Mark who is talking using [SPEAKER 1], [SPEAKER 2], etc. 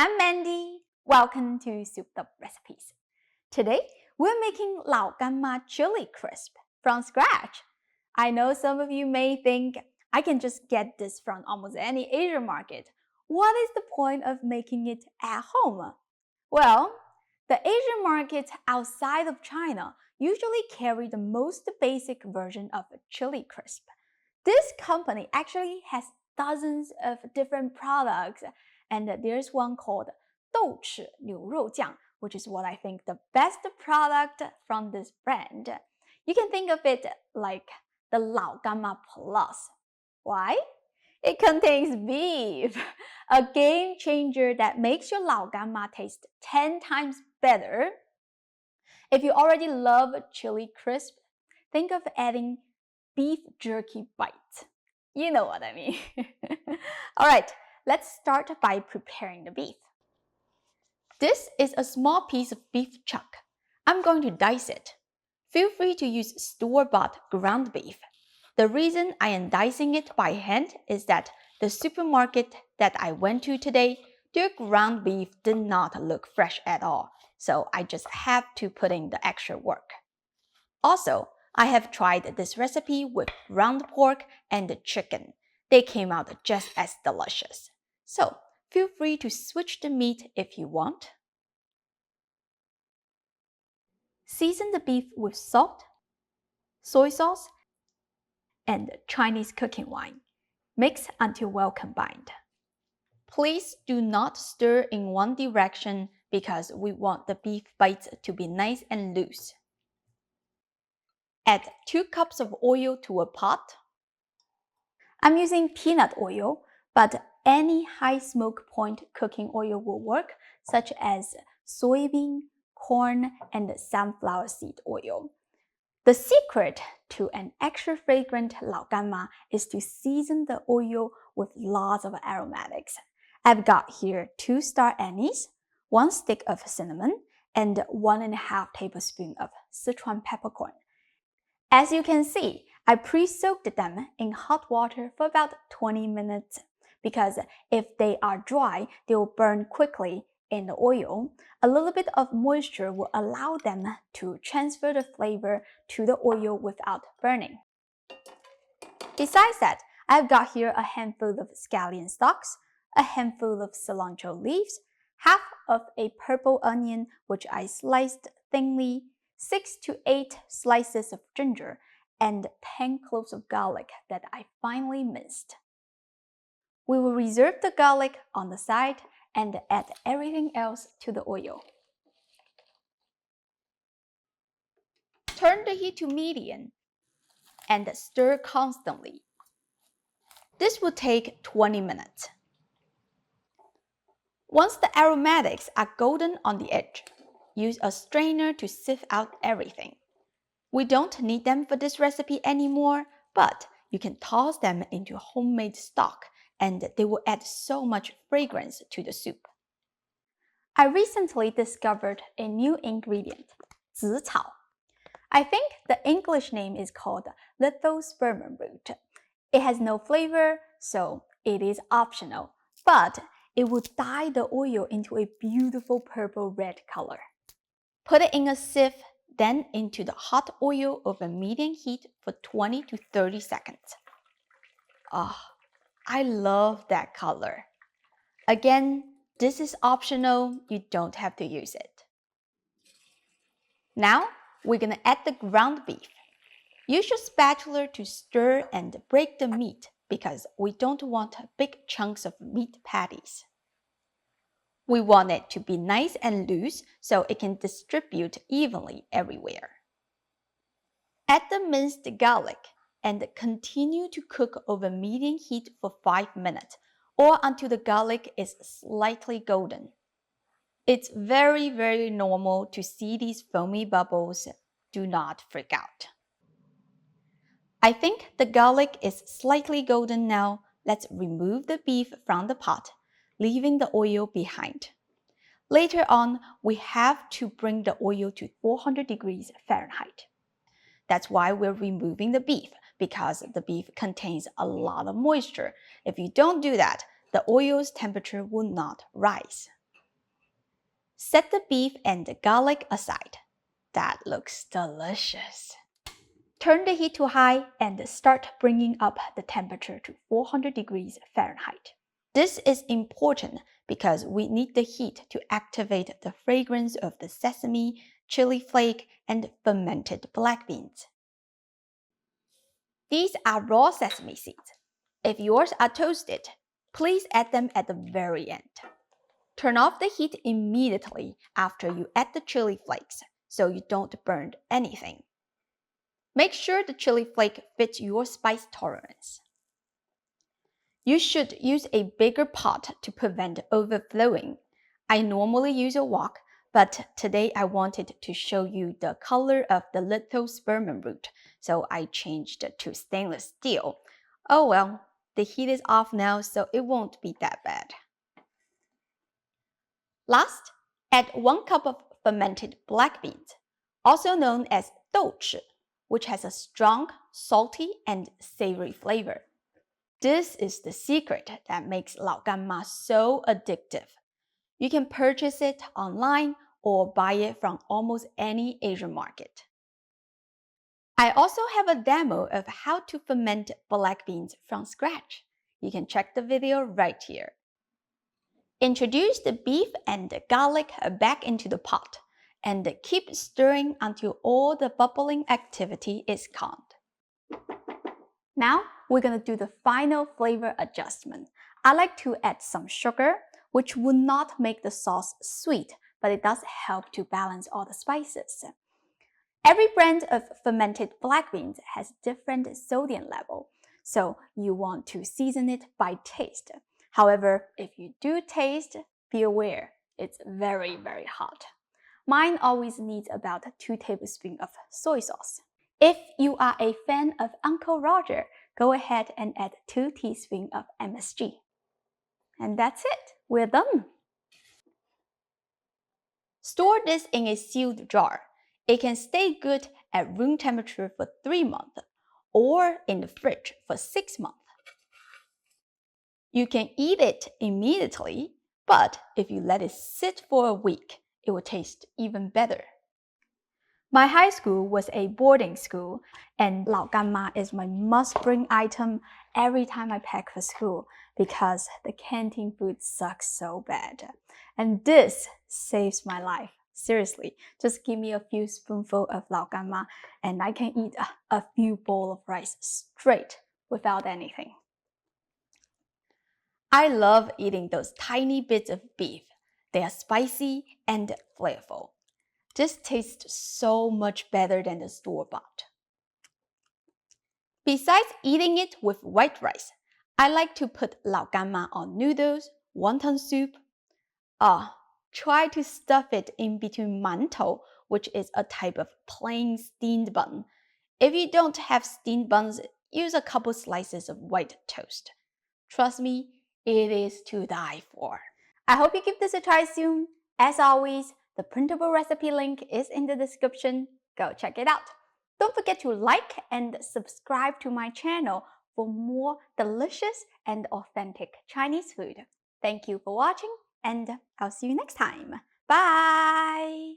[SPEAKER 1] I'm Mandy. Welcome to Souped Up Recipes. Today, we're making Lao Gan chili crisp from scratch. I know some of you may think I can just get this from almost any Asian market. What is the point of making it at home? Well, the Asian markets outside of China usually carry the most basic version of a chili crisp. This company actually has dozens of different products, and there's one called 豆豉牛肉酱, which is what I think the best product from this brand. You can think of it like the Lao Gan Plus. Why? It contains beef, a game changer that makes your Lao Gan taste 10 times better. If you already love chili crisp, think of adding beef jerky bites. You know what I mean. All right, let's start by preparing the beef. This is a small piece of beef chuck. I'm going to dice it. Feel free to use store-bought ground beef. The reason I am dicing it by hand is that the supermarket that I went to today, their ground beef did not look fresh at all, so I just have to put in the extra work. Also, I have tried this recipe with ground pork and chicken. They came out just as delicious. So, feel free to switch the meat if you want. Season the beef with salt, soy sauce, and Chinese cooking wine. Mix until well combined. Please do not stir in one direction because we want the beef bites to be nice and loose. Add 2 cups of oil to a pot. I'm using peanut oil, but any high smoke point cooking oil will work, such as soybean, corn, and sunflower seed oil. The secret to an extra fragrant Lao Gan is to season the oil with lots of aromatics. I've got here 2 star anise, 1 stick of cinnamon, and 1.5 tablespoons of Sichuan peppercorn. As you can see, I pre-soaked them in hot water for about 20 minutes because if they are dry, they will burn quickly in the oil. A little bit of moisture will allow them to transfer the flavor to the oil without burning. Besides that, I've got here a handful of scallion stalks, a handful of cilantro leaves, half of a purple onion which I sliced thinly, 6 to 8 slices of ginger, and 10 cloves of garlic that I finely minced. We will reserve the garlic on the side and add everything else to the oil. Turn the heat to medium and stir constantly. This will take 20 minutes. Once the aromatics are golden on the edge, use a strainer to sieve out everything. We don't need them for this recipe anymore, but you can toss them into homemade stock and they will add so much fragrance to the soup. I recently discovered a new ingredient, 紫草. I think the English name is called little spearmint root. It has no flavor, so it is optional, but it will dye the oil into a beautiful purple-red color. Put it in a sieve, then into the hot oil over medium heat for 20 to 30 seconds. I love that color. Again, this is optional, you don't have to use it. Now, we're gonna add the ground beef. Use your spatula to stir and break the meat because we don't want big chunks of meat patties. We want it to be nice and loose so it can distribute evenly everywhere. Add the minced garlic and continue to cook over medium heat for 5 minutes or until the garlic is slightly golden. It's very normal to see these foamy bubbles. Do not freak out. I think the garlic is slightly golden now. Let's remove the beef from the pot, leaving the oil behind. Later on, we have to bring the oil to 400 degrees Fahrenheit. That's why we're removing the beef, because the beef contains a lot of moisture. If you don't do that, the oil's temperature will not rise. Set the beef and the garlic aside. That looks delicious. Turn the heat to high and start bringing up the temperature to 400 degrees Fahrenheit. This is important because we need the heat to activate the fragrance of the sesame, chili flake, and fermented black beans. These are raw sesame seeds. If yours are toasted, please add them at the very end. Turn off the heat immediately after you add the chili flakes so you don't burn anything. Make sure the chili flake fits your spice tolerance. You should use a bigger pot to prevent overflowing. I normally use a wok, but today I wanted to show you the color of the little spearmint root, so I changed it to stainless steel. Oh well, the heat is off now, so it won't be that bad. Last, add 1 cup of fermented black beans, also known as 豆豉, which has a strong, salty, and savory flavor. This is the secret that makes Lao Gan Ma so addictive. You can purchase it online or buy it from almost any Asian market. I also have a demo of how to ferment black beans from scratch. You can check the video right here. Introduce the beef and the garlic back into the pot and keep stirring until all the bubbling activity is calmed. Now we're going to do the final flavor adjustment. I like to add some sugar, which will not make the sauce sweet, but it does help to balance all the spices. Every brand of fermented black beans has different sodium level, so you want to season it by taste. However, if you do taste, be aware, it's very, very hot. Mine always needs about 2 tablespoons of soy sauce. If you are a fan of Uncle Roger, go ahead and add 2 teaspoons of MSG. And that's it, we're done. Store this in a sealed jar. It can stay good at room temperature for 3 months or in the fridge for 6 months. You can eat it immediately, but if you let it sit for a week, it will taste even better. My high school was a boarding school, and Lao Gan Ma is my must-bring item every time I pack for school because the canteen food sucks so bad. And this saves my life. Seriously, just give me a few spoonfuls of Lao Gan Ma and I can eat a few bowls of rice straight without anything. I love eating those tiny bits of beef. They are spicy and flavorful. This tastes so much better than the store-bought. Besides eating it with white rice, I like to put Lao Gan Ma on noodles, wonton soup. Try to stuff it in between mantou, which is a type of plain steamed bun. If you don't have steamed buns, use a couple slices of white toast. Trust me, it is to die for. I hope you give this a try soon. As always, the printable recipe link is in the description. Go check it out. Don't forget to like and subscribe to my channel for more delicious and authentic Chinese food. Thank you for watching, and I'll see you next time. Bye!